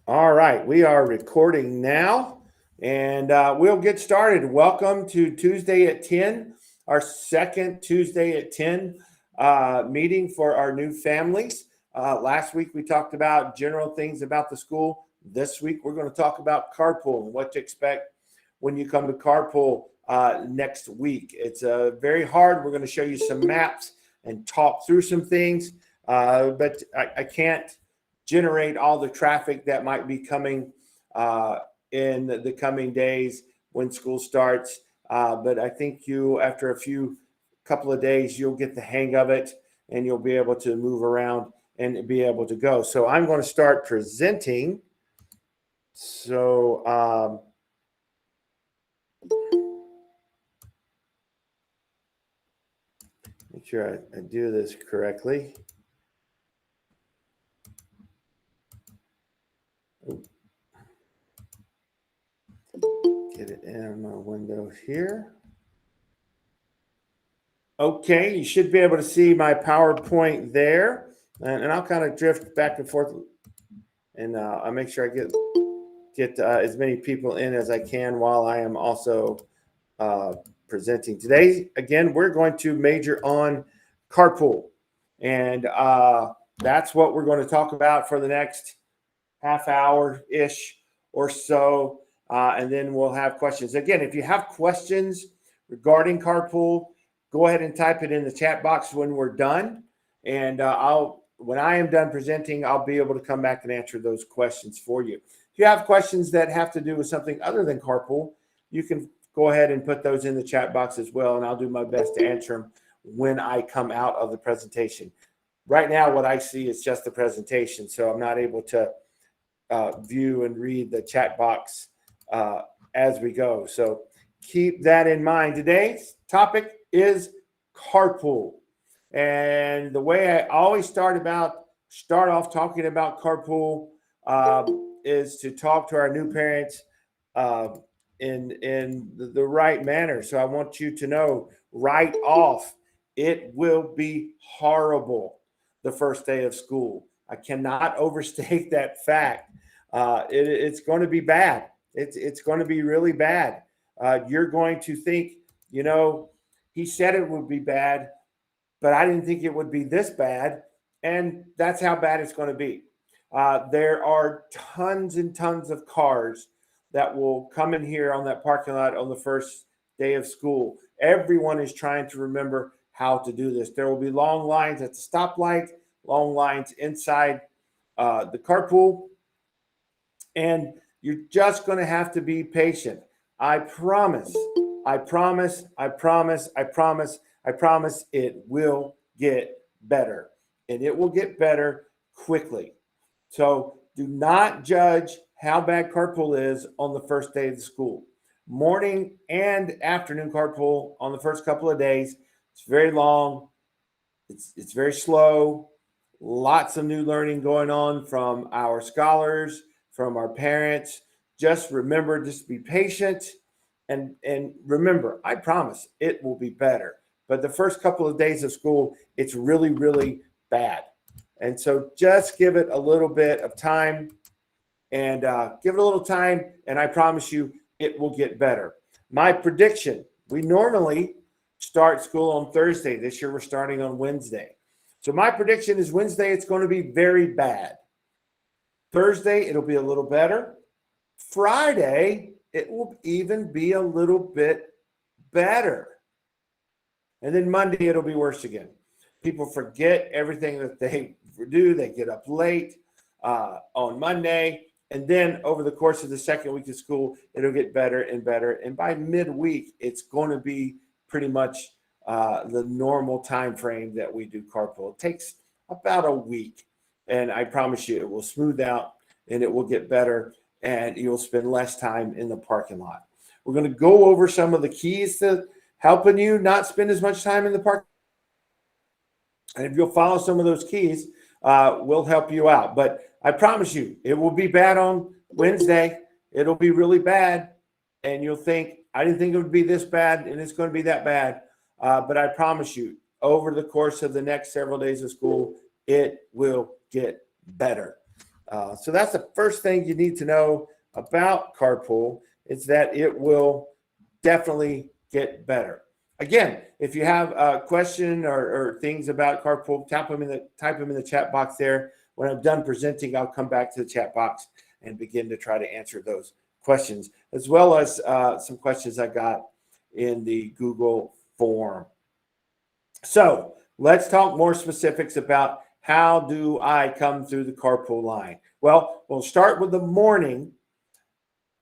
All right, we are recording now and we'll get started. Welcome to Tuesday at 10, our second Tuesday at 10 meeting for our new families. Last week we talked about general things about the school. This week we're going to talk about carpool and what to expect when you come to carpool next week. It's very hard. We're going to show you some maps and talk through some things, but I can't generate all the traffic that might be coming in the coming days when school starts. But I think after a couple of days, you'll get the hang of it and you'll be able to move around and be able to go. So I'm going to start presenting. So make sure I do this correctly. Get it in my window here. Okay, you should be able to see my PowerPoint there. And I'll kind of drift back and forth and I'll make sure I get as many people in as I can while I am also presenting. Today, again, we're going to major on carpool. And that's what we're going to talk about for the next half hour-ish or so. And then we'll have questions. Again, if you have questions regarding carpool, go ahead and type it in the chat box when we're done. And when I am done presenting, I'll be able to come back and answer those questions for you. If you have questions that have to do with something other than carpool, you can go ahead and put those in the chat box as well. And I'll do my best to answer them when I come out of the presentation. Right now, what I see is just the presentation. So I'm not able to view and read the chat box as we go. So keep that in mind. Today's topic is carpool. And the way I always start off talking about carpool is to talk to our new parents in the right manner. So I want you to know right off, it will be horrible the first day of school. I cannot overstate that fact. It's going to be bad. It's going to be really bad. You're going to think, he said it would be bad, but I didn't think it would be this bad. And that's how bad it's going to be. There are tons and tons of cars that will come in here on that parking lot on the first day of school. Everyone is trying to remember how to do this. There will be long lines at the stoplight, long lines inside the carpool, and you're just going to have to be patient. I promise, I promise, I promise, I promise, I promise it will get better. And it will get better quickly. So do not judge how bad carpool is on the first day of the school. Morning and afternoon carpool on the first couple of days, it's very long. It's very slow. Lots of new learning going on from our scholars, from our parents. Just remember, just be patient and remember, I promise it will be better. But the first couple of days of school, it's really, really bad. And so just give it a little bit of time and give it a little time, and I promise you it will get better. My prediction, we normally start school on Thursday. This year we're starting on Wednesday. So my prediction is Wednesday it's going to be very bad. Thursday it'll be a little better. Friday it will even be a little bit better. And then Monday it'll be worse again. People forget everything that they do. They get up late on Monday. And then over the course of the second week of school, it'll get better and better. And by midweek, it's going to be pretty much the normal time frame that we do carpool. It takes about a week. And I promise you, it will smooth out and it will get better. And you'll spend less time in the parking lot. We're going to go over some of the keys to helping you not spend as much time in the park. And if you'll follow some of those keys, we'll help you out. But I promise you, it will be bad on Wednesday. It'll be really bad. And you'll think, I didn't think it would be this bad, and it's going to be that bad. But I promise you, over the course of the next several days of school, it will get better. So that's the first thing you need to know about carpool, is that it will definitely get better. Again, if you have a question or things about carpool, type them in the chat box there. When I'm done presenting, I'll come back to the chat box and begin to try to answer those questions, as well as some questions I got in the Google form. So let's talk more specifics about how do I come through the carpool line. Well, we'll start with the morning,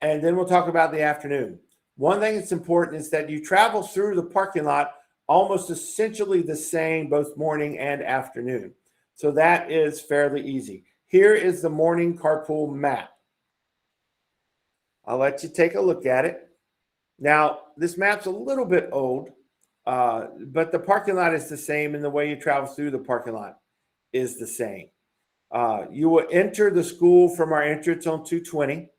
and then we'll talk about the afternoon. One thing that's important is that you travel through the parking lot almost essentially the same both morning and afternoon. So that is fairly easy. Here is the morning carpool map. I'll let you take a look at it. Now, this map's a little bit old, but the parking lot is the same, and the way you travel through the parking lot is the same. You will enter the school from our entrance on 220.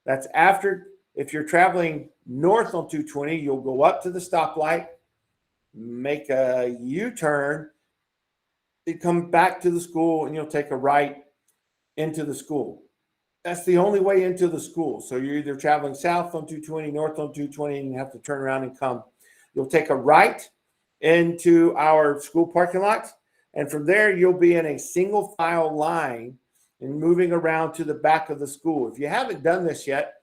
That's after, if you're traveling north on 220, you'll go up to the stoplight, make a U-turn, you come back to the school, and you'll take a right into the school. That's the only way into the school. So you're either traveling south on 220, north on 220, and you have to turn around and come. You'll take a right into our school parking lot, and from there, you'll be in a single file line and moving around to the back of the school. If you haven't done this yet,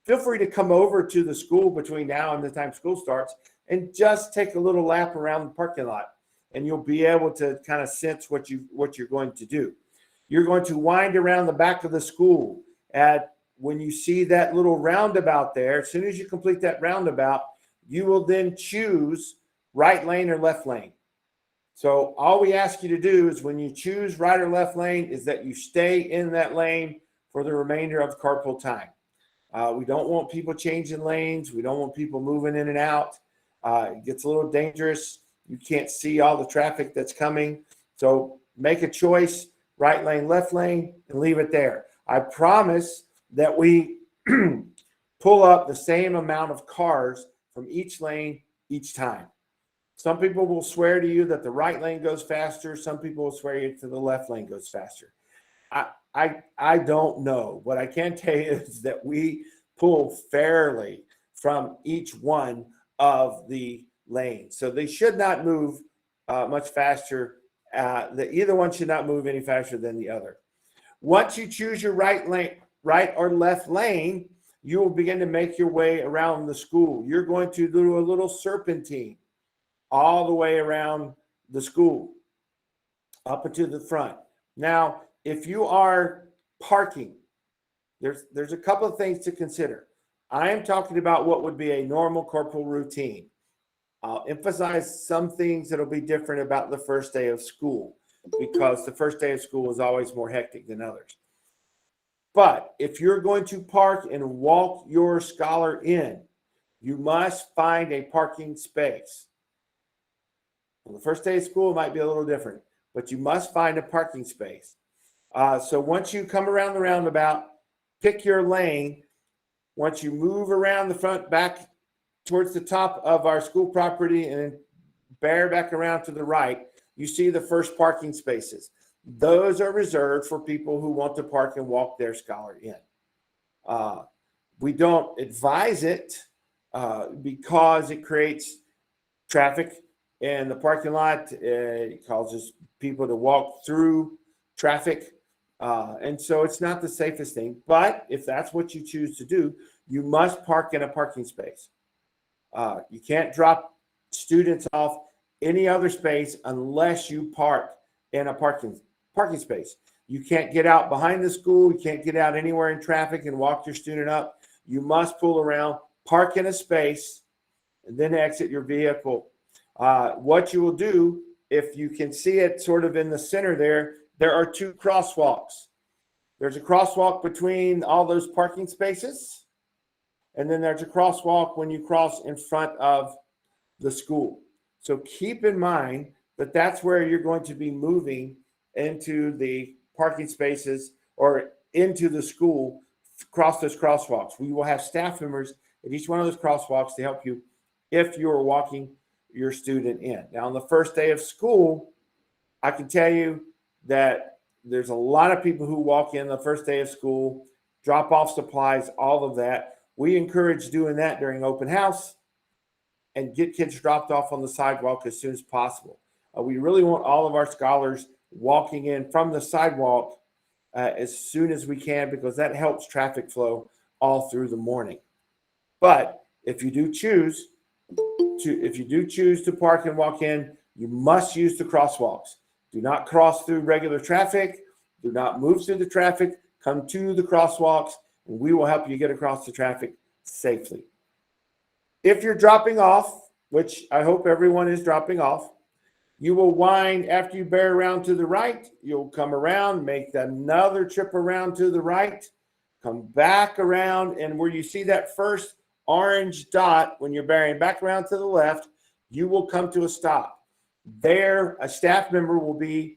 feel free to come over to the school between now and the time school starts and just take a little lap around the parking lot, and you'll be able to kind of sense what you're going to do. You're going to wind around the back of the school. When you see that little roundabout there, as soon as you complete that roundabout, you will then choose right lane or left lane. So all we ask you to do is, when you choose right or left lane, is that you stay in that lane for the remainder of carpool time. We don't want people changing lanes. We don't want people moving in and out. It gets a little dangerous. You can't see all the traffic that's coming. So make a choice, right lane, left lane, and leave it there. I promise that we pull up the same amount of cars from each lane each time. Some people will swear to you that the right lane goes faster. Some people will swear you to the left lane goes faster. I don't know. What I can tell you is that we pull fairly from each one of the lanes. So they should not move much faster. Either one should not move any faster than the other. Once you choose your right or left lane, you will begin to make your way around the school. You're going to do a little serpentine all the way around the school, up into the front. Now, if you are parking, there's a couple of things to consider. I am talking about what would be a normal carpool routine. I'll emphasize some things that'll be different about the first day of school, because the first day of school is always more hectic than others. But if you're going to park and walk your scholar in, you must find a parking space. On the first day of school, it might be a little different, but you must find a parking space. So once you come around the roundabout, pick your lane. Once you move around the front back towards the top of our school property and then bear back around to the right, you see the first parking spaces. Those are reserved for people who want to park and walk their scholar in. We don't advise it because it creates traffic in the parking lot. It causes people to walk through traffic. And so it's not the safest thing. But if that's what you choose to do, you must park in a parking space. You can't drop students off any other space unless you park in a parking space. You can't get out behind the school. You can't get out anywhere in traffic and walk your student up. You must pull around, park in a space, and then exit your vehicle. What you will do, if you can see it sort of in the center there are two crosswalks. There's a crosswalk between all those parking spaces, and then there's a crosswalk when you cross in front of the school. So keep in mind that that's where you're going to be moving into the parking spaces or into the school, across those crosswalks. We will have staff members at each one of those crosswalks to help you if you're walking your student in. Now, on the first day of school, I can tell you that there's a lot of people who walk in the first day of school, drop off supplies, all of that. We encourage doing that during open house and get kids dropped off on the sidewalk as soon as possible. We really want all of our scholars walking in from the sidewalk as soon as we can, because that helps traffic flow all through the morning. But if you do choose to park and walk in, you must use the crosswalks. Do not cross through regular traffic. Do not move through the traffic. Come to the crosswalks, and we will help you get across the traffic safely. If you're dropping off, which I hope everyone is dropping off, you will wind after you bear around to the right. You'll come around, make another trip around to the right, come back around, and where you see that first orange dot, when you're bearing back around to the left, you will come to a stop. There, a staff member will be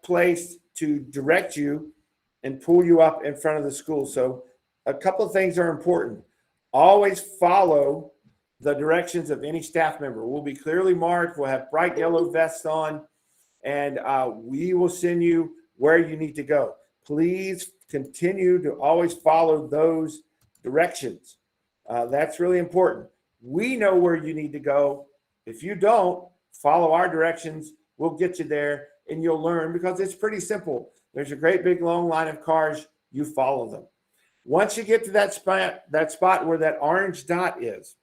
placed to direct you and pull you up in front of the school. So a couple of things are important. Always follow the directions of any staff member. We'll be clearly marked. We'll have bright yellow vests on, and we will send you where you need to go. Please continue to always follow those directions. That's really important. We know where you need to go. If you don't follow our directions, we'll get you there, and you'll learn, because it's pretty simple. There's a great big long line of cars. You follow them. Once you get to that spot where that orange dot is,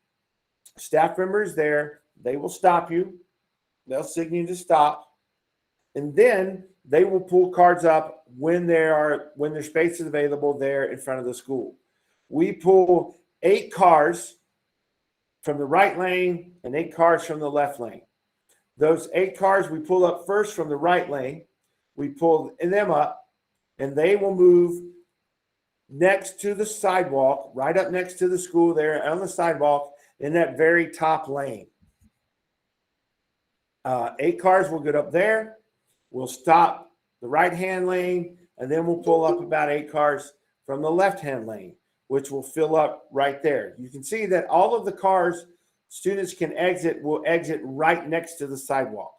staff members there, they will stop you. They'll signal you to stop, and then they will pull cars up when there's space is available there in front of the school. We pull 8 cars from the right lane and 8 cars from the left lane. Those 8 cars we pull up first from the right lane. We pull them up, and they will move next to the sidewalk, right up next to the school there on the sidewalk in that very top lane. 8 cars will get up there. We'll stop the right-hand lane, and then we'll pull up about 8 cars from the left-hand lane, which will fill up right there. You can see that all of the cars students can exit will exit right next to the sidewalk.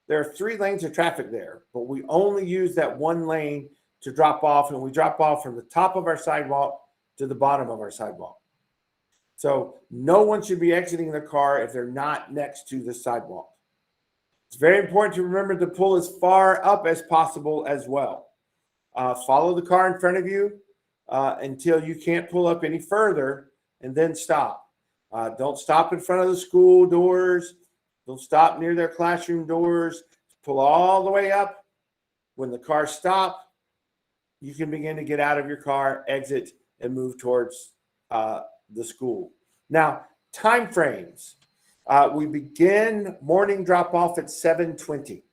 There are 3 lanes of traffic there, but we only use that one lane to drop off, and we drop off from the top of our sidewalk to the bottom of our sidewalk. So no one should be exiting their car if they're not next to the sidewalk. It's very important to remember to pull as far up as possible as well. Follow the car in front of you until you can't pull up any further, and then stop. Don't stop in front of the school doors. Don't stop near their classroom doors. Pull all the way up. When the cars stop, you can begin to get out of your car, exit, and move towards the school. Now, time frames. We begin morning drop-off at 7:20.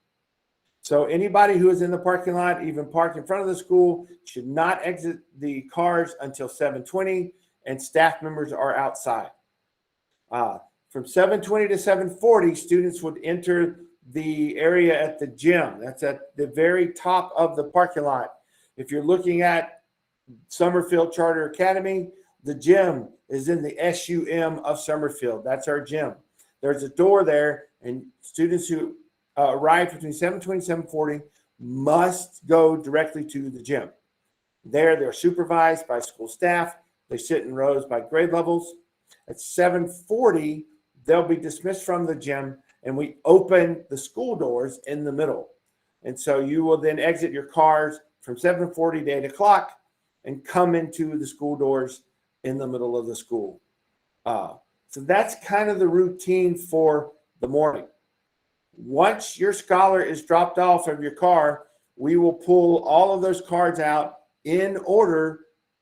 So anybody who is in the parking lot, even parked in front of the school, should not exit the cars until 7:20, and staff members are outside. From 7:20 to 7:40, students would enter the area at the gym. That's at the very top of the parking lot. If you're looking at Summerfield Charter Academy, the gym is in the SUM of Summerfield. That's our gym. There's a door there, and students who arrive between 7:20 and 7:40 must go directly to the gym. There, they're supervised by school staff. They sit in rows by grade levels. At 7:40, they'll be dismissed from the gym, and we open the school doors in the middle. And so you will then exit your cars from 7:40 to 8 o'clock and come into the school doors in the middle of the school. So that's kind of the routine for the morning. Once your scholar is dropped off of your car, we will pull all of those cards out in order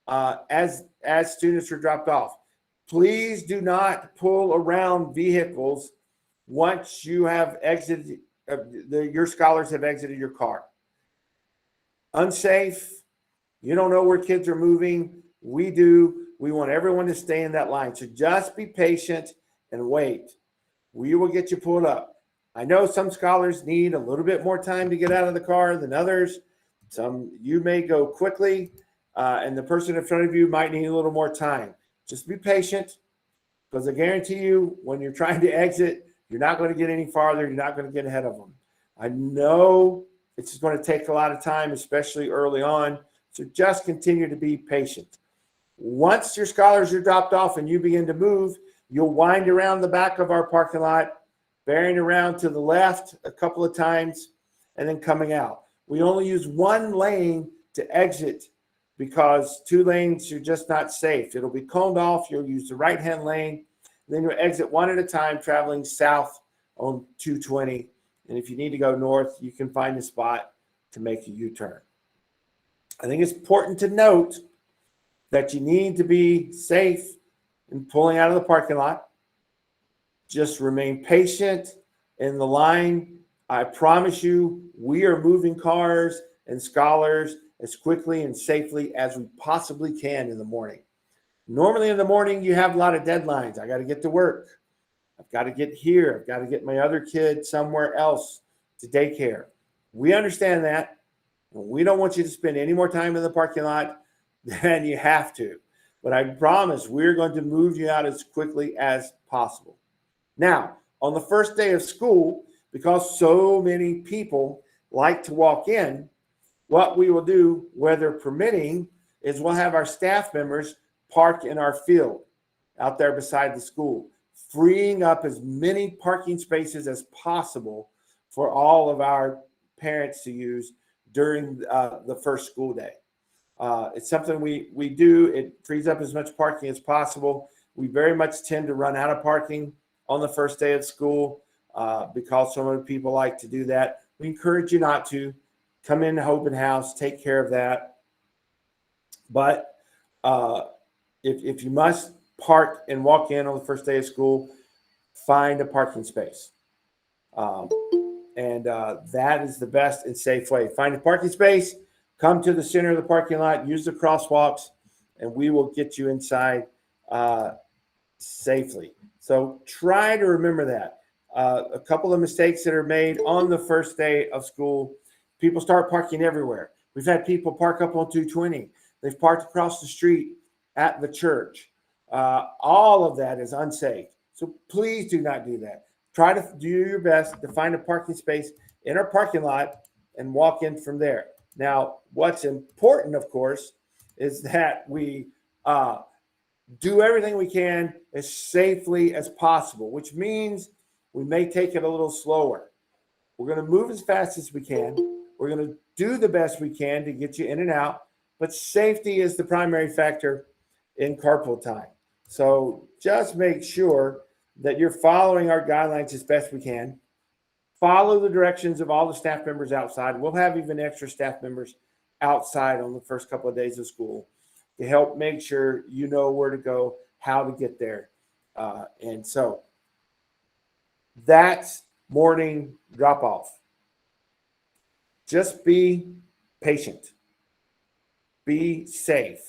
as students are dropped off. Please do not pull around vehicles once you have exited, your scholars have exited your car. Unsafe. You don't know where kids are moving. We do. We want everyone to stay in that line. So just be patient and wait. We will get you pulled up. I know some scholars need a little bit more time to get out of the car than others. Some you may go quickly, and the person in front of you might need a little more time. Just be patient, because I guarantee you, when you're trying to exit, you're not going to get any farther. You're not going to get ahead of them. I know It's just going to take a lot of time, especially early on. So just continue to be patient. Once your scholars are dropped off and you begin to move, you'll wind around the back of our parking lot, bearing around to the left a couple of times, and then coming out. We only use one lane to exit because 2 lanes are just not safe. It'll be coned off. You'll use the right-hand lane. Then you'll exit one at a time, traveling south on 220. And if you need to go north, you can find a spot to make a U-turn. I think it's important to note that you need to be safe in pulling out of the parking lot. Just remain patient in the line. I promise you, we are moving cars and scholars as quickly and safely as we possibly can in the morning. Normally in the morning, you have a lot of deadlines. I got to get to work. I've got to get here. I've got to get my other kid somewhere else to daycare. We understand that. We don't want you to spend any more time in the parking lot than you have to. But I promise we're going to move you out as quickly as possible. Now, on the first day of school, because so many people like to walk in, what we will do, weather permitting, is we'll have our staff members park in our field out there beside the school, freeing up as many parking spaces as possible for all of our parents to use during the first school day. It's something we do. It frees up as much parking as possible. We very much tend to run out of parking on the first day of school because so many people like to do that. We encourage you not to. Come in the open house, take care of that. But if you must park and walk in on the first day of school, find a parking space. That is the best and safe way. Find a parking space, come to the center of the parking lot, use the crosswalks, and we will get you inside safely. So try to remember that. A couple of mistakes that are made on the first day of school. People start parking everywhere. We've had people park up on 220. They've parked across the street at the church. All of that is unsafe. So please do not do that. Try to do your best to find a parking space in our parking lot and walk in from there. Now, what's important, of course, is that we do everything we can as safely as possible, which means we may take it a little slower. We're going to move as fast as we can. We're going to do the best we can to get you in and out, but safety is the primary factor in carpool time. So just make sure that you're following our guidelines as best we can. Follow the directions of all the staff members outside. We'll have even extra staff members outside on the first couple of days of school to help make sure you know where to go, how to get there. And so that's morning drop off. Just be patient. Be safe.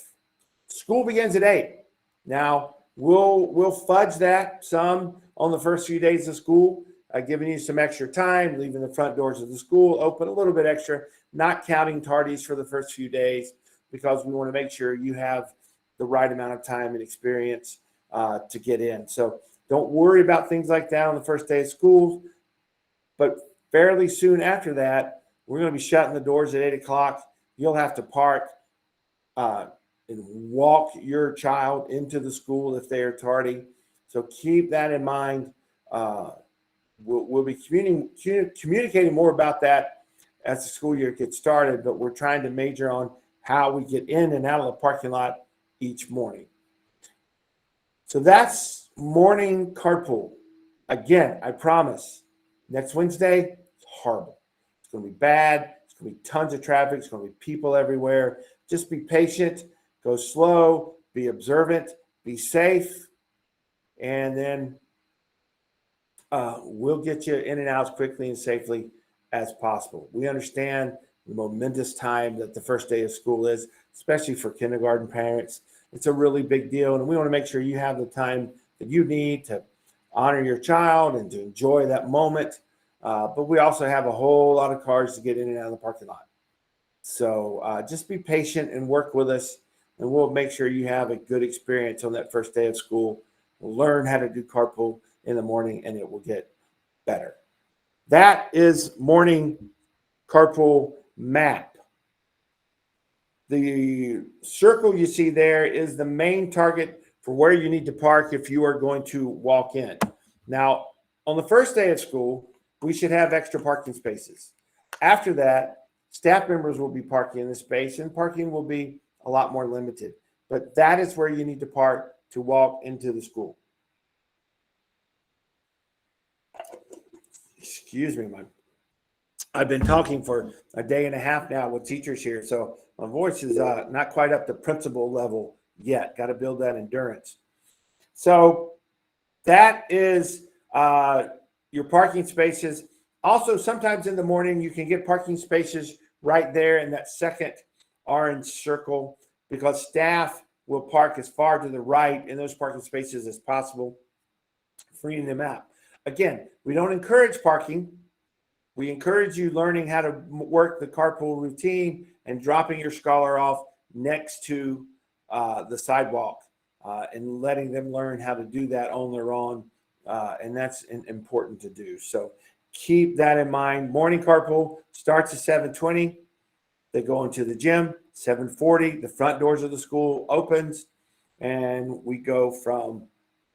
School begins at 8. Now, we'll fudge that some on the first few days of school, giving you some extra time, leaving the front doors of the school open a little bit extra, not counting tardies for the first few days, because we want to make sure you have the right amount of time and experience to get in. So don't worry about things like that on the first day of school. But fairly soon after that, we're going to be shutting the doors at 8 o'clock. You'll have to park and walk your child into the school if they are tardy. So keep that in mind. We'll be communicating more about that as the school year gets started, but we're trying to major on how we get in and out of the parking lot each morning. So that's morning carpool. Again, I promise, next Wednesday, it's horrible. It's going to be bad. It's going to be tons of traffic. It's going to be people everywhere. Just be patient, go slow, be observant, be safe, and then we'll get you in and out as quickly and safely as possible. We understand the momentous time that the first day of school is, especially for kindergarten parents. It's a really big deal, and we want to make sure you have the time that you need to honor your child and to enjoy that moment. But we also have a whole lot of cars to get in and out of the parking lot. So just be patient and work with us, and we'll make sure you have a good experience on that first day of school. We'll learn how to do carpool in the morning, and it will get better. That is morning carpool map. The circle you see there is the main target for where you need to park if you are going to walk in. Now, on the first day of school, we should have extra parking spaces. After that, staff members will be parking in the space and parking will be a lot more limited. But that is where you need to park to walk into the school. Excuse me, I've been talking for a day and a half now with teachers here, so my voice is not quite up to principal level yet. Got to build that endurance. So that is your parking spaces. Also, sometimes in the morning, you can get parking spaces right there in that second orange circle because staff will park as far to the right in those parking spaces as possible, freeing them out. Again, we don't encourage parking. We encourage you learning how to work the carpool routine and dropping your scholar off next to the sidewalk and letting them learn how to do that on their own. And that's important to do. So keep that in mind. Morning carpool starts at 7:20. They go into the gym. 7:40, the front doors of the school opens, and we go from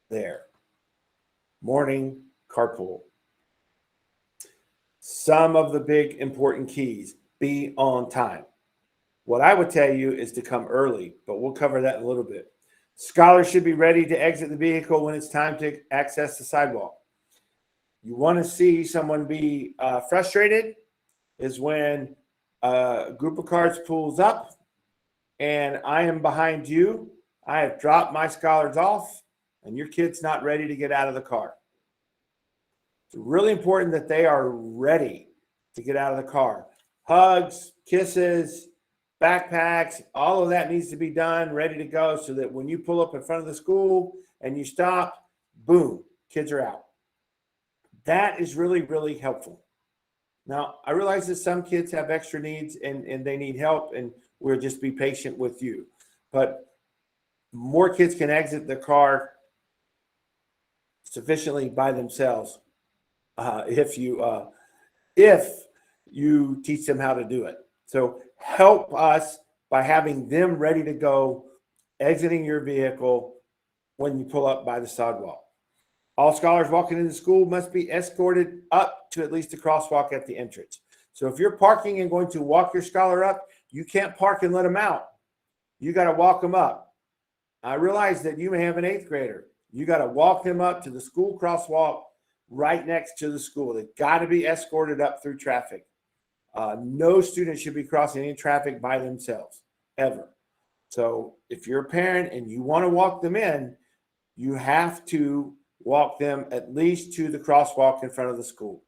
there. Morning carpool. Some of the big important keys: be on time. What I would tell you is to come early, but we'll cover that in a little bit. Scholars should be ready to exit the vehicle when it's time to access the sidewalk. You want to see someone be frustrated is when a group of cars pulls up and I am behind you. I have dropped my scholars off and your kid's not ready to get out of the car. It's really important that they are ready to get out of the car. Hugs, kisses, backpacks, all of that needs to be done, ready to go, so that when you pull up in front of the school and you stop, boom, kids are out. That is really, really helpful. Now, I realize that some kids have extra needs and they need help, and we'll just be patient with you. But more kids can exit the car sufficiently by themselves if you teach them how to do it. So help us by having them ready to go, exiting your vehicle when you pull up by the sidewalk. All scholars walking into school must be escorted up to at least the crosswalk at the entrance. So if you're parking and going to walk your scholar up, you can't park and let them out. You got to walk them up. I realize that you may have an 8th grader. You got to walk them up to the school crosswalk right next to the school. They've got to be escorted up through traffic. No student should be crossing any traffic by themselves, ever. So if you're a parent and you want to walk them in, you have to walk them at least to the crosswalk in front of the school.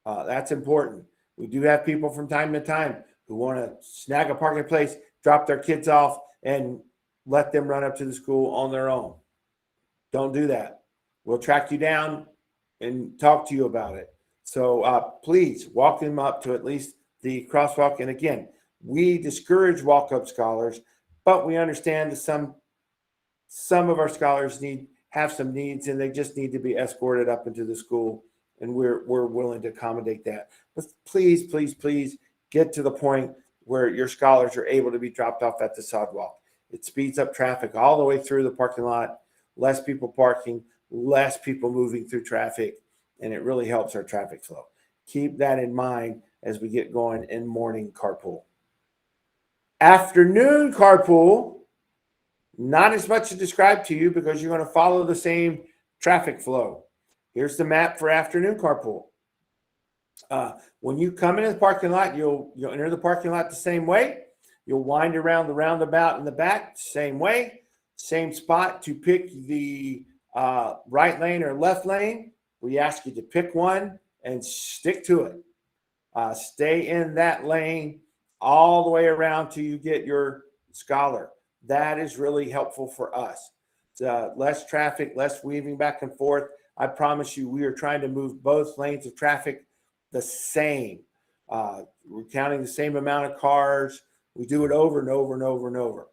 That's important. We do have people from time to time who want to snag a parking place, drop their kids off, and let them run up to the school on their own. Don't do that. We'll track you down and talk to you about it. So please walk them up to at least the crosswalk. And again, we discourage walk-up scholars, but we understand that some of our scholars have some needs and they just need to be escorted up into the school, and we're willing to accommodate that. But please, please, please get to the point where your scholars are able to be dropped off at the sidewalk. It speeds up traffic all the way through the parking lot, less people parking, less people moving through traffic, and it really helps our traffic flow. Keep that in mind as we get going in morning carpool. Afternoon carpool, not as much to describe to you because you're going to follow the same traffic flow. Here's the map for afternoon carpool. When you come into the parking lot, you'll enter the parking lot the same way. You'll wind around the roundabout in the back, same way, same spot to pick the right lane or left lane. We ask you to pick one and stick to it. Stay in that lane all the way around till you get your scholar. That is really helpful for us. Less traffic, less weaving back and forth. I promise you, we are trying to move both lanes of traffic the same. We're counting the same amount of cars. We do it over and over and over and over.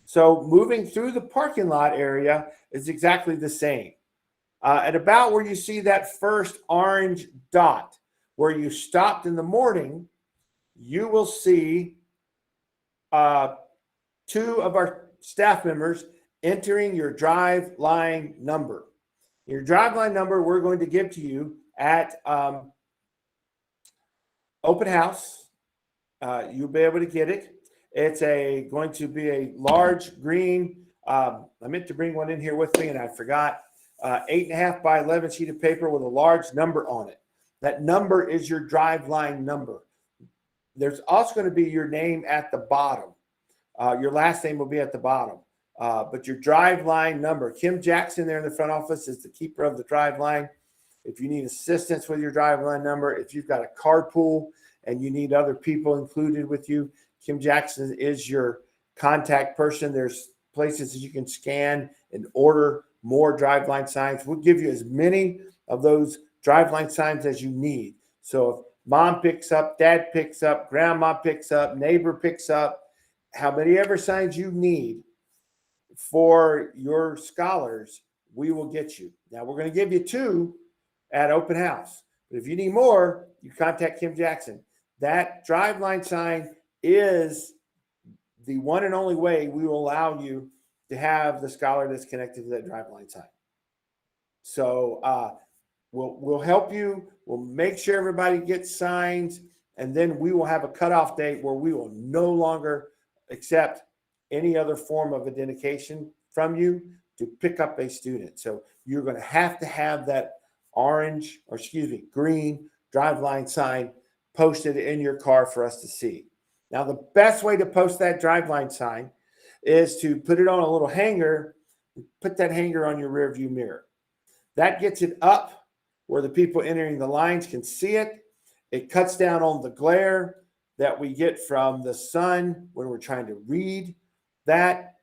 So moving through the parking lot area is exactly the same. At about where you see that first orange dot, where you stopped in the morning, you will see two of our staff members entering your drive line number. Your drive line number we're going to give to you at open house. You'll be able to get it. It's going to be a large green. I meant to bring one in here with me and I forgot. 8.5 by 11 sheet of paper with a large number on it. That number is your drive line number. There's also going to be your name at the bottom. Your last name will be at the bottom. But your drive line number, Kim Jackson there in the front office is the keeper of the drive line. If you need assistance with your drive line number, if you've got a carpool and you need other people included with you, Kim Jackson is your contact person. There's places that you can scan and order more drive line signs. We'll give you as many of those drive line signs as you need. So if mom picks up, dad picks up, grandma picks up, neighbor picks up, how many ever signs you need for your scholars, we will get you. Now we're going to give you 2 at open house. But if you need more, you contact Kim Jackson. That drive line sign is the one and only way we will allow you to have the scholar that's connected to that drive line sign. So we'll help you. We'll make sure everybody gets signs, and then we will have a cutoff date where we will no longer accept any other form of identification from you to pick up a student. So you're going to have that green drive line sign posted in your car for us to see. Now, the best way to post that drive line sign is to put it on a little hanger, put that hanger on your rear view mirror. That gets it up where the people entering the lines can see it. It cuts down on the glare that we get from the sun when we're trying to read that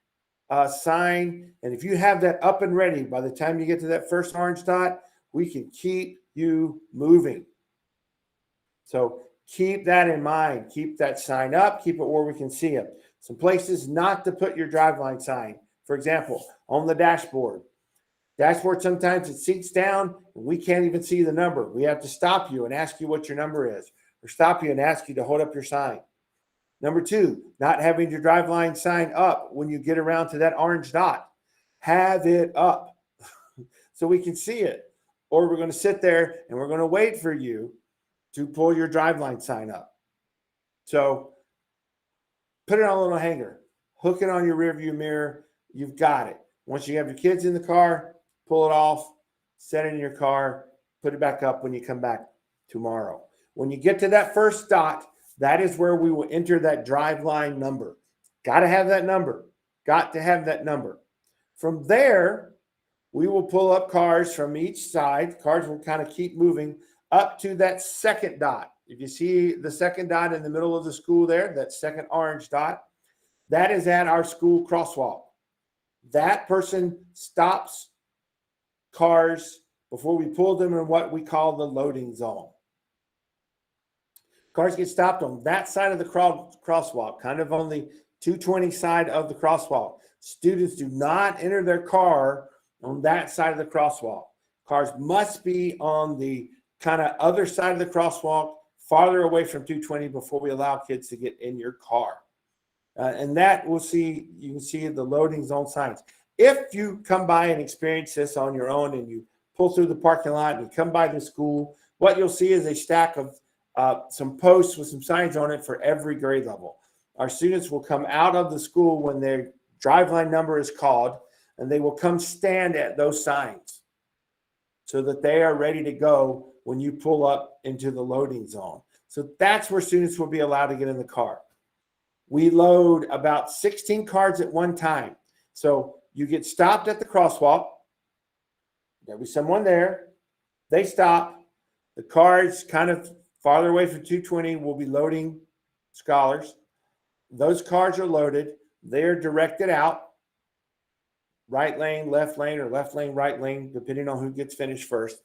sign. And if you have that up and ready, by the time you get to that first orange dot, we can keep you moving. So keep that in mind. Keep that sign up. Keep it where we can see it. Some places not to put your drive line sign. For example, on the dashboard. Dashboard, sometimes it seats down and we can't even see the number. We have to stop you and ask you what your number is, or stop you and ask you to hold up your sign. Number 2, not having your drive line sign up when you get around to that orange dot. Have it up so we can see it. Or we're going to sit there and we're going to wait for you to pull your drive line sign up. So put it on a little hanger, hook it on your rear view mirror. You've got it. Once you have your kids in the car, pull it off, set it in your car, put it back up when you come back tomorrow. When you get to that first dot, that is where we will enter that drive line number. Got to have that number. Got to have that number. From there, we will pull up cars from each side. Cars will kind of keep moving up to that second dot. If you see the second dot in the middle of the school there, that second orange dot, that is at our school crosswalk. That person stops cars before we pull them in what we call the loading zone. Cars get stopped on that side of the crosswalk, kind of on the 220 side of the crosswalk. Students do not enter their car on that side of the crosswalk. Cars must be on the kind of other side of the crosswalk, farther away from 220 before we allow kids to get in your car. And that you can see the loading zone signs. If you come by and experience this on your own and you pull through the parking lot and you come by the school, what you'll see is a stack of some posts with some signs on it for every grade level. Our students will come out of the school when their drive line number is called, and they will come stand at those signs so that they are ready to go when you pull up into the loading zone. So that's where students will be allowed to get in the car. We load about 16 cars at one time. So you get stopped at the crosswalk. There'll be someone there. They stop. The cars kind of farther away from 220 will be loading scholars. Those cars are loaded. They're directed out. Right lane, left lane, or left lane, right lane, depending on who gets finished first.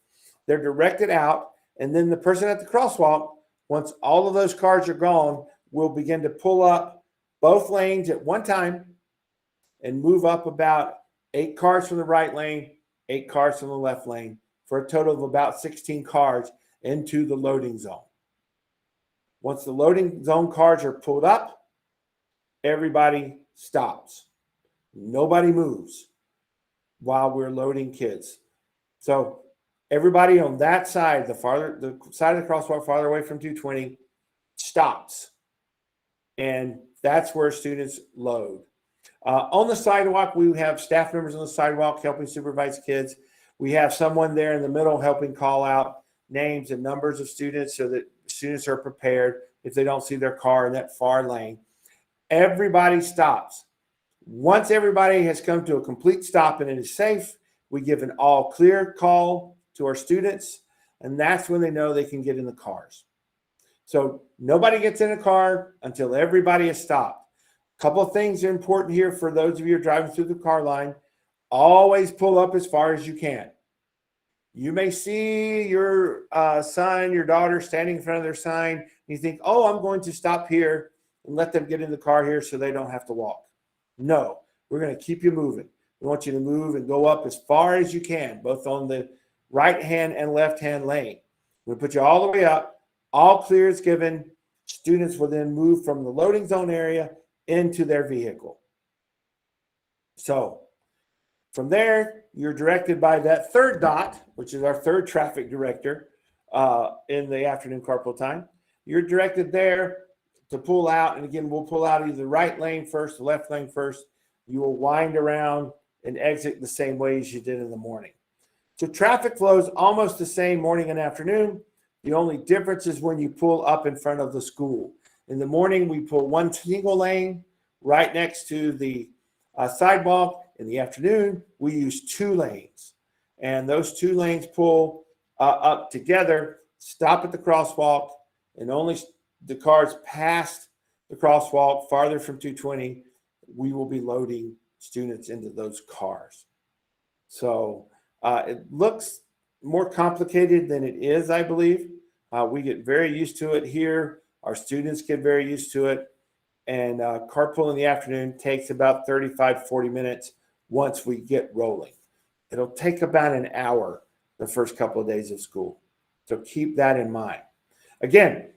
They're directed out. And then the person at the crosswalk, once all of those cars are gone, will begin to pull up both lanes at one time and move up about 8 cars from the right lane, 8 cars from the left lane, for a total of about 16 cars into the loading zone. Once the loading zone cars are pulled up, everybody stops. Nobody moves while we're loading kids. So everybody on that side, the side of the crosswalk farther away from 220, stops. And that's where students load. On the sidewalk, we have staff members on the sidewalk helping supervise kids. We have someone there in the middle helping call out names and numbers of students so that students are prepared if they don't see their car in that far lane. Everybody stops. Once everybody has come to a complete stop and it is safe, we give an all clear call to our students, and that's when they know they can get in the cars. So nobody gets in a car until everybody is stopped. A couple of things are important here for those of you who are driving through the car line. Always pull up as far as you can. You may see your son, your daughter standing in front of their sign, and you think, oh, I'm going to stop here and let them get in the car here so they don't have to walk. No, we're going to keep you moving. We want you to move and go up as far as you can, both on the right-hand and left-hand lane. We'll put you all the way up. All clear is given. Students will then move from the loading zone area into their vehicle. So from there, you're directed by that third dot, which is our third traffic director in the afternoon carpool time. You're directed there to pull out. And again, we'll pull out either the right lane first, the left lane first. You will wind around and exit the same way as you did in the morning. So traffic flows almost the same morning and afternoon. The only difference is when you pull up in front of the school. In the morning, we pull one single lane right next to the sidewalk. In the afternoon, we use 2 lanes. And those 2 lanes pull up together, stop at the crosswalk, and only the cars past the crosswalk farther from 220, we will be loading students into those cars. So it looks more complicated than it is, I believe. We get very used to it here. Our students get very used to it. And carpool in the afternoon takes about 35, 40 minutes once we get rolling. It'll take about an hour the first couple of days of school. So keep that in mind. Again,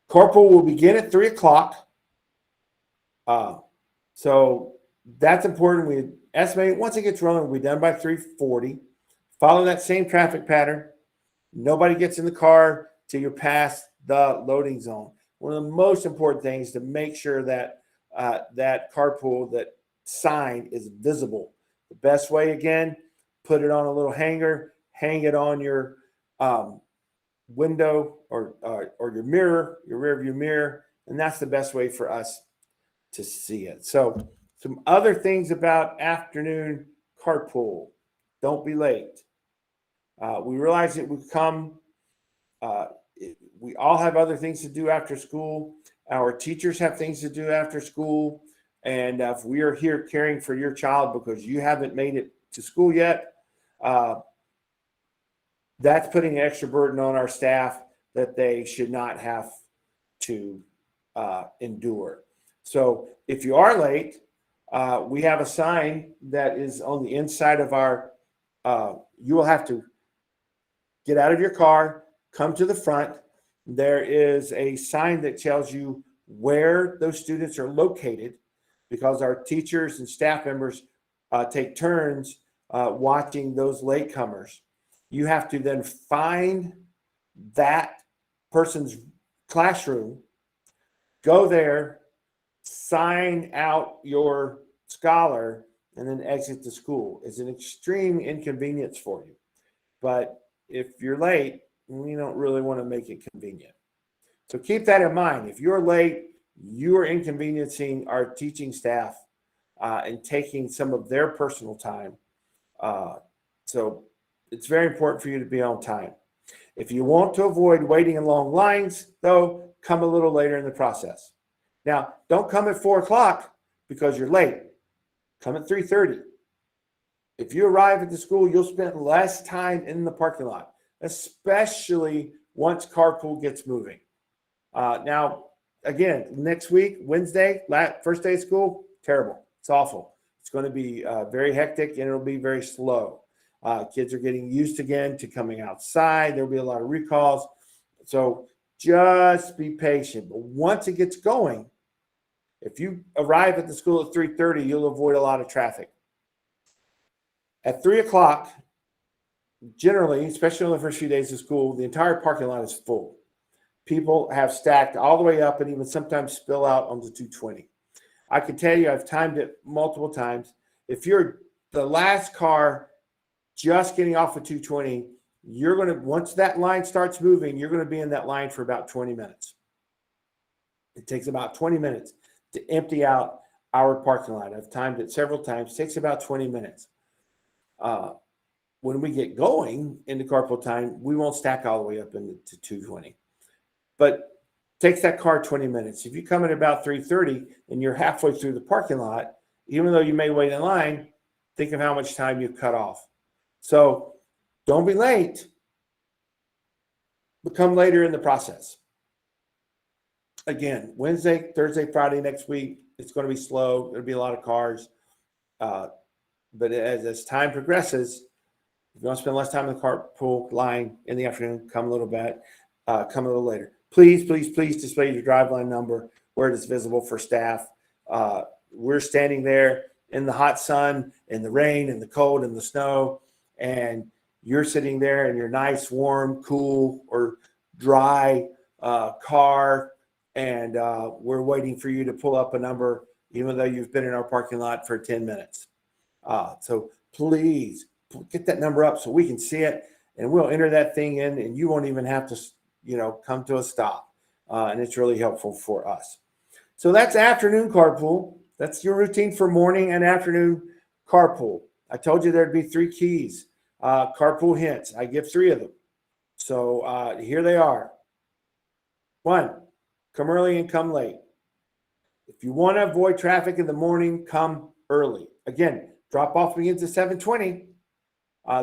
carpool will begin at 3 o'clock. So that's important. We estimate once it gets rolling, we'll be done by 3:40. Follow that same traffic pattern. Nobody gets in the car till you're past the loading zone. One of the most important things is to make sure that that carpool, that sign is visible. The best way, again, put it on a little hanger, hang it on your window or your mirror, your rear view mirror, and that's the best way for us to see it. So some other things about afternoon carpool. Don't be late. We realize it would come. We all have other things to do after school. Our teachers have things to do after school. And if we are here caring for your child because you haven't made it to school yet, that's putting an extra burden on our staff that they should not have to endure. So if you are late, we have a sign that is on the inside of our, you will have to get out of your car, come to the front. There is a sign that tells you where those students are located because our teachers and staff members take turns watching those latecomers. You have to then find that person's classroom, go there, sign out your scholar, and then exit the school. It's an extreme inconvenience for you. But if you're late, we don't really want to make it convenient. So keep that in mind. If you're late, you are inconveniencing our teaching staff and taking some of their personal time. So it's very important for you to be on time. If you want to avoid waiting in long lines, though, come a little later in the process. Now, don't come at 4 o'clock because you're late. Come at 3:30. If you arrive at the school, you'll spend less time in the parking lot, especially once carpool gets moving. Now, again, next week, Wednesday, first day of school, terrible. It's awful. It's going to be very hectic and it'll be very slow. Kids are getting used again to coming outside. There'll be a lot of recalls. So Just be patient. But once it gets going, if you arrive at the school at 3:30, you'll avoid a lot of traffic. At 3 o'clock, generally, especially on the first few days of school, the entire parking lot is full. People have stacked all the way up and even sometimes spill out onto 220. I can tell you, I've timed it multiple times. If you're the last car just getting off of 220, you're going to, once that line starts moving, you're going to be in that line for about 20 minutes. It takes about 20 minutes to empty out our parking lot. I've timed it several times. It takes about 20 minutes. When we get going into carpool time, we won't stack all the way up into 220. But it takes that car 20 minutes. If you come in about 3:30 and you're halfway through the parking lot, even though you may wait in line, think of how much time you cut off. So don't be late, but come later in the process. Again, Wednesday, Thursday, Friday next week, it's going to be slow. There'll be a lot of cars. But as time progresses, if you want to spend less time in the carpool line in the afternoon, come a little bit, come a little later. Please, please, please display your drive line number where it is visible for staff. We're standing there in the hot sun, in the rain, in the cold, in the snow, and you're sitting there in your nice, warm, cool, or dry car, and we're waiting for you to pull up a number, even though you've been in our parking lot for 10 minutes. So please get that number up so we can see it, and we'll enter that thing in, and you won't even have to, come to a stop. And it's really helpful for us. So that's afternoon carpool. That's your routine for morning and afternoon carpool. I told you there'd be 3 keys. Carpool hints. I give 3 of them. So here they are. 1, come early and come late. If you want to avoid traffic in the morning, come early. Again, drop off begins at 7:20.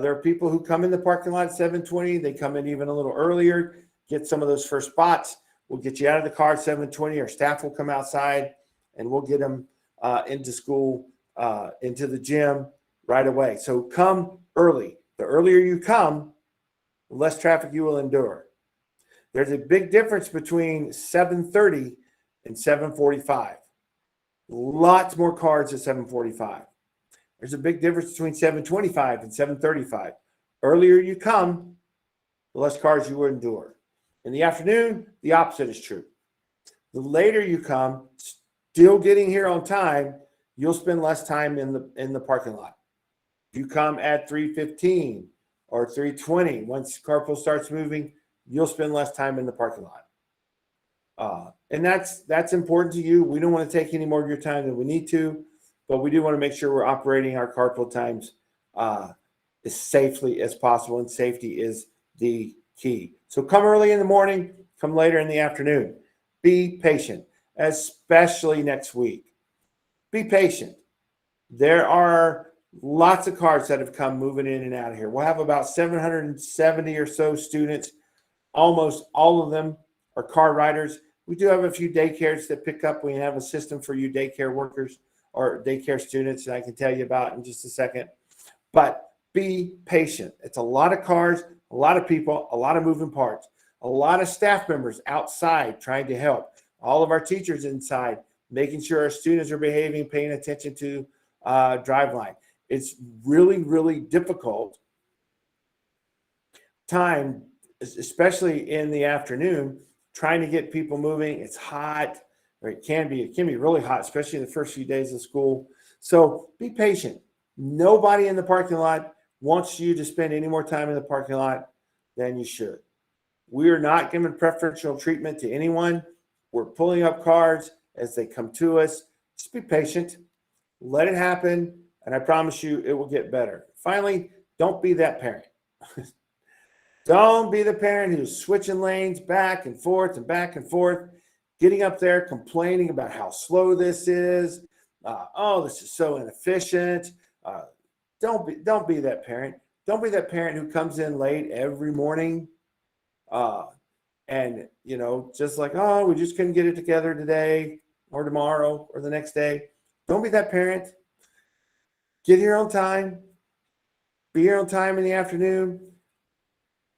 There are people who come in the parking lot at 7:20. They come in even a little earlier, get some of those first spots. We'll get you out of the car at 7:20. Our staff will come outside, and we'll get them into school, into the gym right away. So come early. The earlier you come, the less traffic you will endure. There's a big difference between 7:30 and 7:45. Lots more cars at 7:45. There's a big difference between 7:25 and 7:35. Earlier you come, the less cars you will endure. In the afternoon, the opposite is true. The later you come, still getting here on time, you'll spend less time in the parking lot. If you come at 3:15 or 3:20, once carpool starts moving, you'll spend less time in the parking lot. And that's important to you. We don't want to take any more of your time than we need to, but we do want to make sure we're operating our carpool times as safely as possible, and safety is the key. So come early in the morning, come later in the afternoon. Be patient, especially next week. Be patient. There are lots of cars that have come moving in and out of here. We'll have about 770 or so students. Almost all of them are car riders. We do have a few daycares that pick up. We have a system for you daycare workers or daycare students that I can tell you about in just a second. But be patient. It's a lot of cars, a lot of people, a lot of moving parts, a lot of staff members outside trying to help. All of our teachers inside, making sure our students are behaving, paying attention to drive line. It's really, really difficult time, especially in the afternoon, trying to get people moving. It's hot, or it can be really hot, especially in the first few days of school. So be patient. Nobody in the parking lot wants you to spend any more time in the parking lot than you should. We are not giving preferential treatment to anyone. We're pulling up cars as they come to us. Just be patient. Let it happen, and I promise you it will get better. Finally, don't be that parent. Don't be the parent who's switching lanes back and forth, getting up there complaining about how slow this is. This is so inefficient. Don't be that parent. Don't be that parent who comes in late every morning, and just like, we just couldn't get it together today or tomorrow or the next day. Don't be that parent. Get here on time. Be here on time in the afternoon.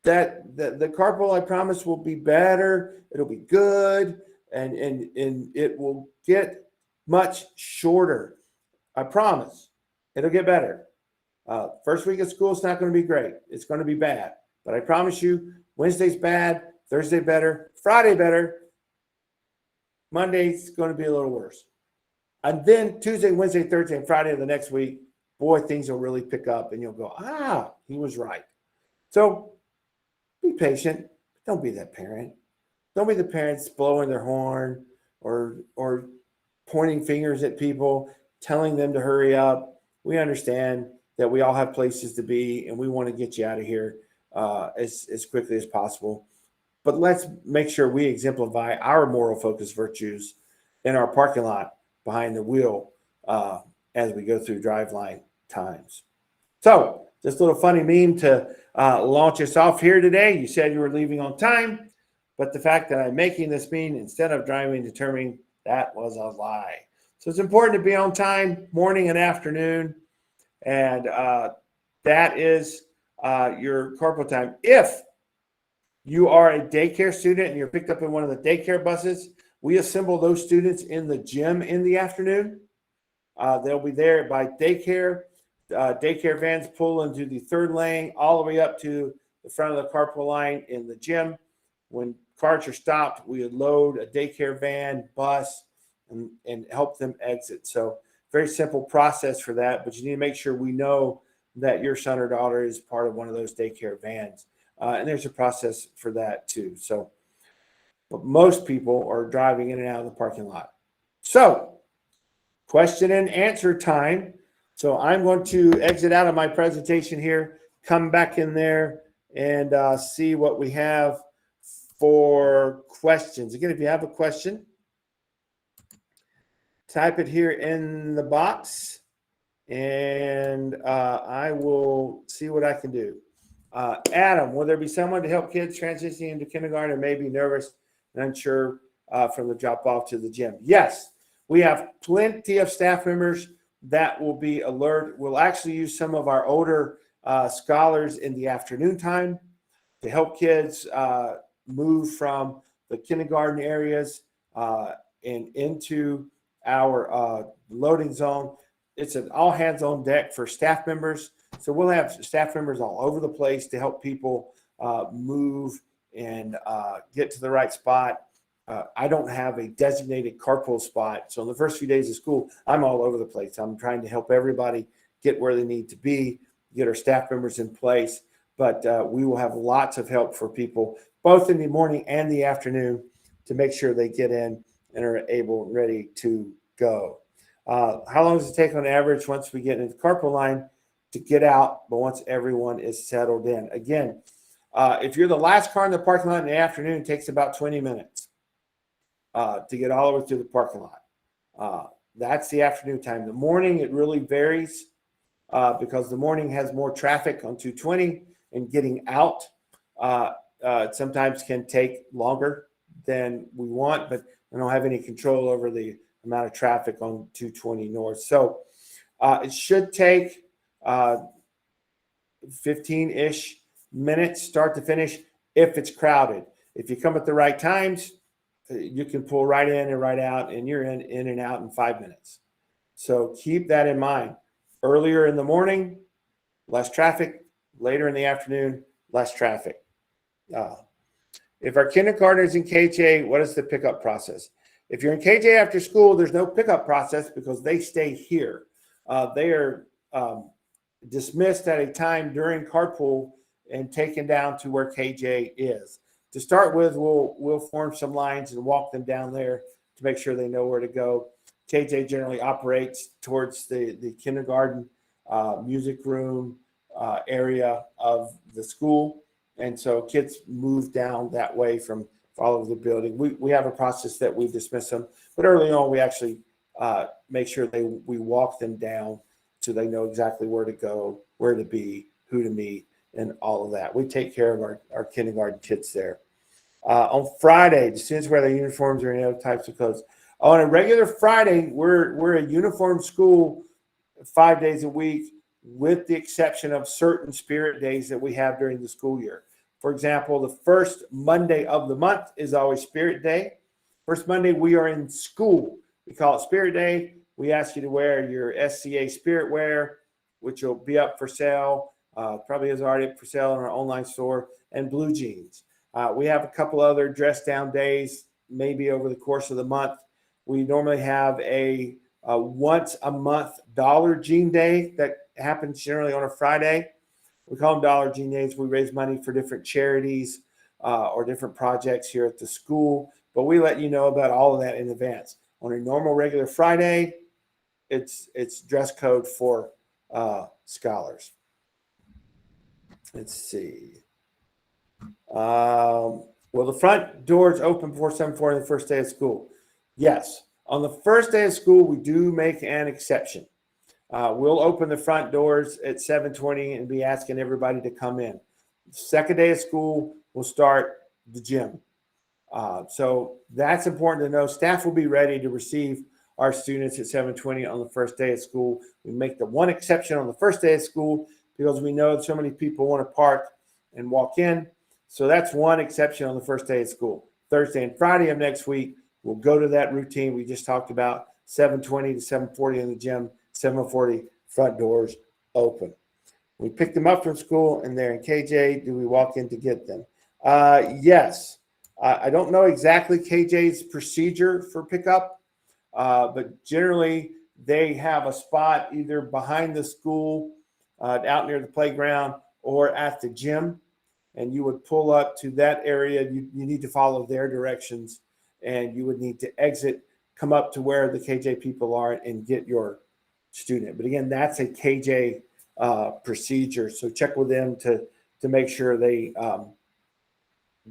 that the carpool, I promise, will be better. It'll be good, and it will get much shorter. I promise. It'll get better. First week of school is not going to be great. It's going to be bad. But I promise you, Wednesday's bad, Thursday better, Friday better, Monday's going to be a little worse. And then Tuesday, Wednesday, Thursday, and Friday of the next week, boy, things will really pick up and you'll go, he was right. So be patient. Don't be that parent. Don't be the parents blowing their horn or pointing fingers at people, telling them to hurry up. We understand that we all have places to be and we want to get you out of here as quickly as possible. But let's make sure we exemplify our moral focus virtues in our parking lot behind the wheel as we go through driveline times. So this little funny meme to launch us off here today. You said you were leaving on time, but the fact that I'm making this meme instead of driving determining that was a lie. So it's important to be on time, morning and afternoon. And that is your carpool time. If you are a daycare student and you're picked up in one of the daycare buses, we assemble those students in the gym in the afternoon. They'll be there by daycare. Daycare vans pull into the third lane all the way up to the front of the carpool line in the gym. When cars are stopped, we would load a daycare van, bus, and help them exit. So very simple process for that, but you need to make sure we know that your son or daughter is part of one of those daycare vans. And there's a process for that too. So, but most people are driving in and out of the parking lot. So, question and answer time. So I'm going to exit out of my presentation here, come back in there and see what we have for questions. Again, if you have a question, type it here in the box and I will see what I can do. Adam, will there be someone to help kids transitioning into kindergarten or may be nervous and unsure from the drop off to the gym? Yes, we have plenty of staff members that will be alert. We'll actually use some of our older scholars in the afternoon time to help kids move from the kindergarten areas and into our loading zone. It's an all hands on deck for staff members. So we'll have staff members all over the place to help people move and get to the right spot. I don't have a designated carpool spot. So in the first few days of school, I'm all over the place. I'm trying to help everybody get where they need to be, get our staff members in place. But we will have lots of help for people, both in the morning and the afternoon, to make sure they get in and are able, ready to go. How long does it take on average once we get into the carpool line to get out, but once everyone is settled in? Again, if you're the last car in the parking lot in the afternoon, it takes about 20 minutes to get all the way through the parking lot. That's the afternoon time. The morning, it really varies because the morning has more traffic on 220 and getting out sometimes can take longer than we want, but I don't have any control over the amount of traffic on 220 north. So it should take 15-ish minutes start to finish if it's crowded. If you come at the right times, you can pull right in and right out, and you're in and out in 5 minutes. So keep that in mind. Earlier in the morning, less traffic. Later in the afternoon, less traffic. If our kindergartners in KJ, what is the pickup process? If you're in KJ after school, there's no pickup process because they stay here. They are dismissed at a time during carpool and taken down to where KJ is. To start with, we'll form some lines and walk them down there to make sure they know where to go. KJ generally operates towards the kindergarten music room area of the school. And so kids move down that way from all over the building. We have a process that we dismiss them, but early on we actually make sure we walk them down so they know exactly where to go, where to be, who to meet, and all of that. We take care of our kindergarten kids there. On Friday, the students wear their uniforms or any other types of clothes. On a regular Friday, we're a uniform school 5 days a week, with the exception of certain spirit days that we have during the school year. For example, the first Monday of the month is always Spirit Day. First Monday, we are in school. We call it Spirit Day. We ask you to wear your SCA Spirit wear, which will be up for sale. Probably is already up for sale in our online store, and blue jeans. We have a couple other dress down days, maybe over the course of the month. We normally have a once a month Dollar Jean Day that happens generally on a Friday. We call them Dollar Jean Days. We raise money for different charities or different projects here at the school, but we let you know about all of that in advance. On a normal regular Friday, it's dress code for scholars. Let's see. Will the front doors open before 7:40 the first day of school? Yes. On the first day of school, we do make an exception. We'll open the front doors at 7:20 and be asking everybody to come in. Second day of school, we'll start the gym. So that's important to know. Staff will be ready to receive our students at 7:20 on the first day of school. We make the one exception on the first day of school because we know so many people want to park and walk in. So that's one exception on the first day of school. Thursday and Friday of next week, we'll go to that routine we just talked about, 7:20 to 7:40 in the gym, 7:40 front doors open. We pick them up from school and they're in KJ. Do we walk in to get them? Yes. I don't know exactly KJ's procedure for pickup, but generally they have a spot either behind the school, out near the playground, or at the gym. And you would pull up to that area. You need to follow their directions, and you would need to exit, come up to where the KJ people are, and get your student. But again, that's a KJ procedure. So check with them to make sure they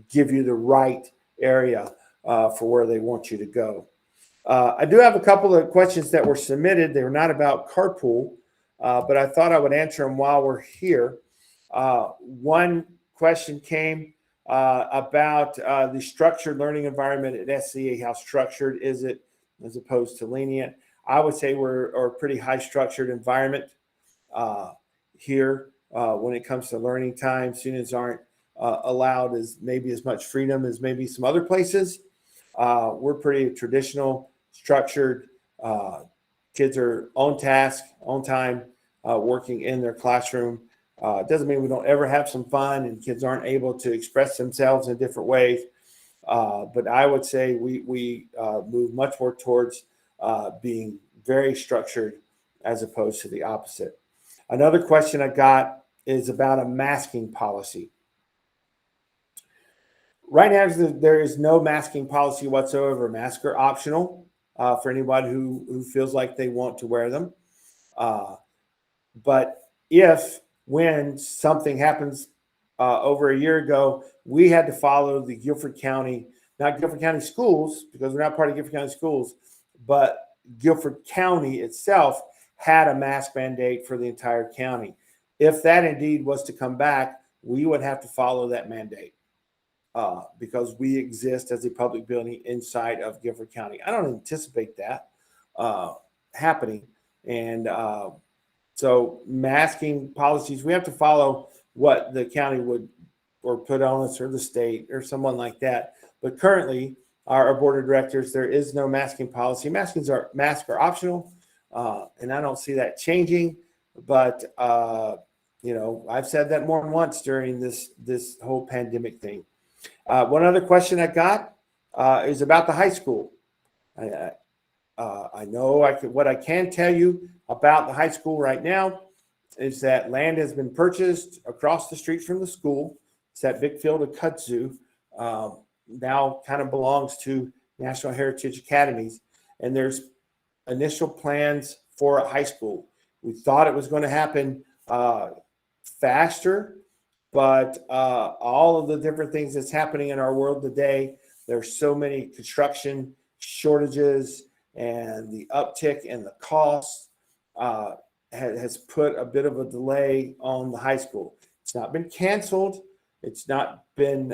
give you the right area for where they want you to go. I do have a couple of questions that were submitted. They were not about carpool, but I thought I would answer them while we're here. One question came about the structured learning environment at SCA. How structured is it as opposed to lenient? I would say we're a pretty high structured environment here when it comes to learning time. Students aren't allowed as much freedom as maybe some other places. We're pretty traditional, structured. Kids are on task, on time, working in their classroom. It doesn't mean we don't ever have some fun and kids aren't able to express themselves in different ways. But I would say we move much more towards being very structured as opposed to the opposite. Another question I got is about a masking policy. Right now, there is no masking policy whatsoever. Masks are optional for anybody who feels like they want to wear them. But when something happens over a year ago, we had to follow the Guilford County, not Guilford County schools, because we're not part of Guilford County schools, but Guilford County itself had a mask mandate for the entire county. If that indeed was to come back, we would have to follow that mandate because we exist as a public building inside of Guilford County. I don't anticipate that happening. And so masking policies, we have to follow what the county would or put on us or the state or someone like that. But currently, our board of directors, there is no masking policy. Masks are optional, and I don't see that changing. But I've said that more than once during this whole pandemic thing. One other question I got is about the high school. I know what I can tell you about the high school right now is that land has been purchased across the street from the school. It's that big field of kudzu. Now kind of belongs to National Heritage Academies, and there's initial plans for a high school. We thought it was going to happen faster, but all of the different things that's happening in our world today, there's so many construction shortages, and the uptick in the costs has put a bit of a delay on the high school. It's not been canceled. It's not been,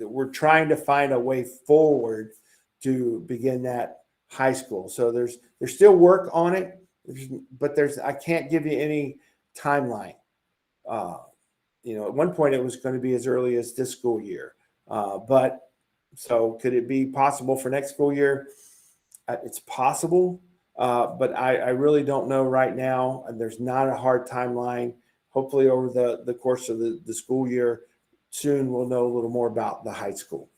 we're trying to find a way forward to begin that high school. So there's still work on it, but I can't give you any timeline. at one point it was going to be as early as this school year. But so could it be possible for next school year? It's possible, but I really don't know right now. There's not a hard timeline. Hopefully over the course of the school year, soon we'll know a little more about the high school.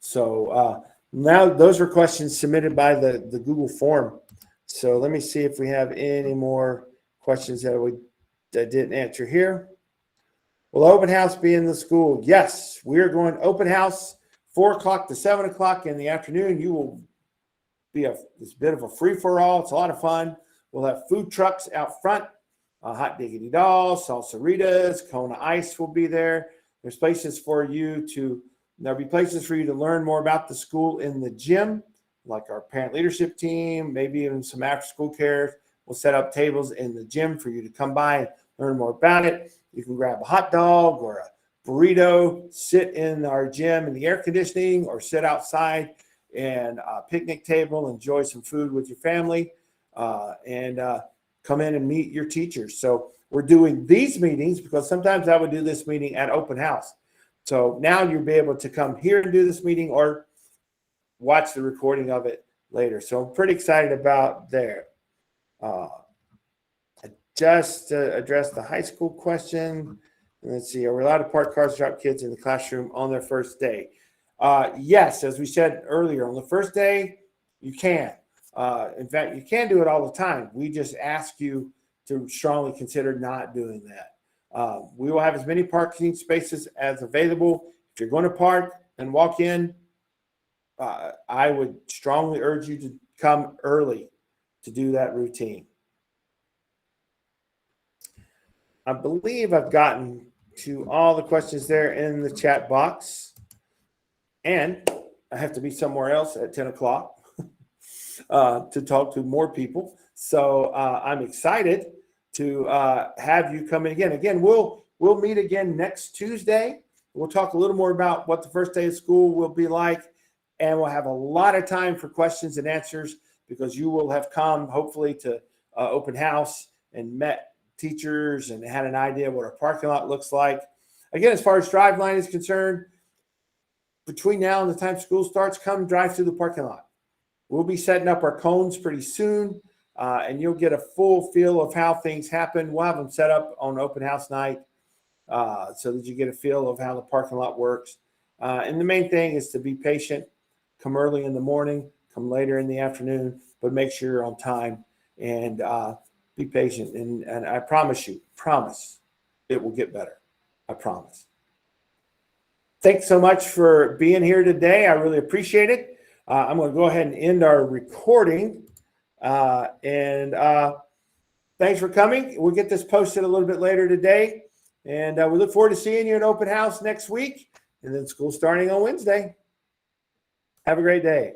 So now those were questions submitted by the Google form. So let me see if we have any more questions that didn't answer here. Will open house be in the school? Yes, we're going open house 4 o'clock to 7 o'clock in the afternoon. You will be this bit of a free for all. It's a lot of fun. We'll have food trucks out front, hot diggity dolls, salsaritas, Kona Ice will be there. There's places for you there'll be places for you to learn more about the school in the gym, like our parent leadership team, maybe even some after school care. We'll set up tables in the gym for you to come by and learn more about it. You can grab a hot dog or a burrito, sit in our gym in the air conditioning, or sit outside and a picnic table, enjoy some food with your family, and come in and meet your teachers. So we're doing these meetings because sometimes I would do this meeting at open house. So now you'll be able to come here and do this meeting or watch the recording of it later. So I'm pretty excited about there. Just to address the high school question. Let's see, are we allowed to park cars and drop kids in the classroom on their first day? Yes, as we said earlier, on the first day, you can. In fact, you can do it all the time. We just ask you to strongly consider not doing that. We will have as many parking spaces as available. If you're going to park and walk in, I would strongly urge you to come early to do that routine. I believe I've gotten to all the questions there in the chat box. And I have to be somewhere else at 10 o'clock to talk to more people. So I'm excited to have you come in again. Again, we'll meet again next Tuesday. We'll talk a little more about what the first day of school will be like. And we'll have a lot of time for questions and answers because you will have come, hopefully, to open house and met teachers and had an idea what our parking lot looks like. Again, as far as drive line is concerned, between now and the time school starts, come drive through the parking lot. We'll be setting up our cones pretty soon, and you'll get a full feel of how things happen. We'll have them set up on open house night so that you get a feel of how the parking lot works. And the main thing is to be patient. Come early in the morning, come later in the afternoon, but make sure you're on time and be patient. And I promise it will get better. I promise. Thanks so much for being here today. I really appreciate it. I'm going to go ahead and end our recording. And thanks for coming. We'll get this posted a little bit later today. And we look forward to seeing you at open house next week and then school starting on Wednesday. Have a great day.